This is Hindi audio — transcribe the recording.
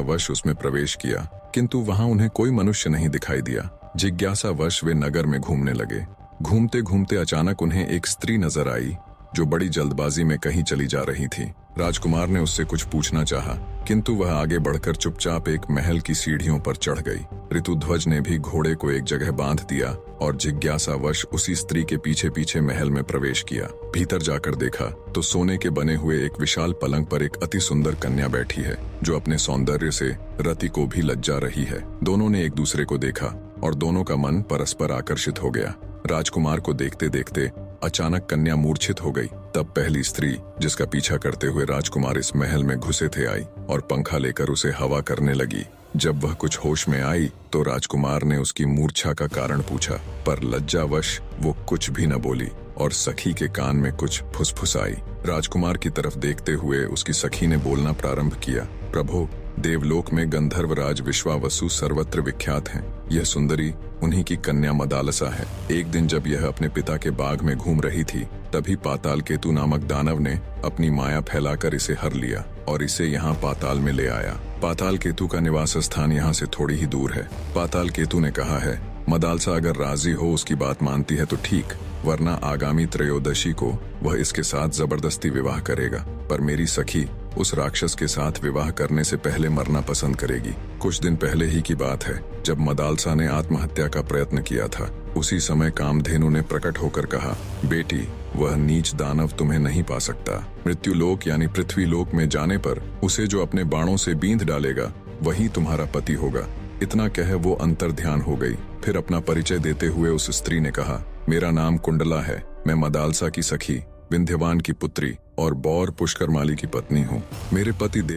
वश उसमें प्रवेश किया, किंतु वहां उन्हें कोई मनुष्य नहीं दिखाई दिया। जिज्ञासावश वे नगर में घूमने लगे। घूमते घूमते अचानक उन्हें एक स्त्री नजर आई जो बड़ी जल्दबाजी में कहीं चली जा रही थी। राजकुमार ने उससे कुछ पूछना चाहा, किंतु वह आगे बढ़कर चुपचाप एक महल की सीढ़ियों पर चढ़ गई। ऋतुध्वज ने भी घोड़े को एक जगह बांध दिया और जिज्ञासावश उसी स्त्री के पीछे पीछे महल में प्रवेश किया। भीतर जाकर देखा तो सोने के बने हुए एक विशाल पलंग पर एक अति सुंदर कन्या बैठी है जो अपने सौंदर्य से रति को भी लज्जा रही है। दोनों ने एक दूसरे को देखा और दोनों का मन परस्पर आकर्षित हो गया। राजकुमार को देखते देखते अचानक कन्या मूर्छित हो गई। तब पहली स्त्री जिसका पीछा करते हुए राजकुमार इस महल में घुसे थे आई और पंखा लेकर उसे हवा करने लगी। जब वह कुछ होश में आई तो राजकुमार ने उसकी मूर्छा का कारण पूछा, पर लज्जावश वो कुछ भी न बोली और सखी के कान में कुछ फुसफुसाई। राजकुमार की तरफ देखते हुए उसकी सखी ने बोलना प्रारंभ किया, प्रभु, देवलोक में गंधर्वराज विश्वावसु सर्वत्र विख्यात हैं। यह सुंदरी उन्हीं की कन्या मदालसा है। एक दिन जब यह अपने पिता के बाग में घूम रही थी, तभी पाताल केतु नामक दानव ने अपनी माया फैलाकर इसे हर लिया और इसे यहाँ पाताल में ले आया। पाताल केतु का निवास स्थान यहाँ से थोड़ी ही दूर है। पाताल केतु ने कहा है, मदालसा अगर राजी हो, उसकी बात मानती है तो ठीक, वरना आगामी त्रयोदशी को वह इसके साथ जबरदस्ती विवाह करेगा। पर मेरी सखी उस राक्षस के साथ विवाह करने से पहले मरना पसंद करेगी। कुछ दिन पहले ही की बात है जब मदालसा ने आत्महत्या का प्रयत्न किया था। उसी समय कामधेनु ने प्रकट होकर कहा, बेटी, वह नीच दानव तुम्हें नहीं पा सकता। मृत्युलोक यानी पृथ्वी लोक में जाने पर उसे जो अपने बाणों से बींध डालेगा वही तुम्हारा पति होगा। इतना कह वो अंतर ध्यान हो गई। फिर अपना परिचय देते हुए उस स्त्री ने कहा, मेरा नाम कुंडला है, मैं मदालसा की सखी, विंध्यवान की पुत्री और बौर पुष्करमाली की पत्नी हूँ। मेरे पति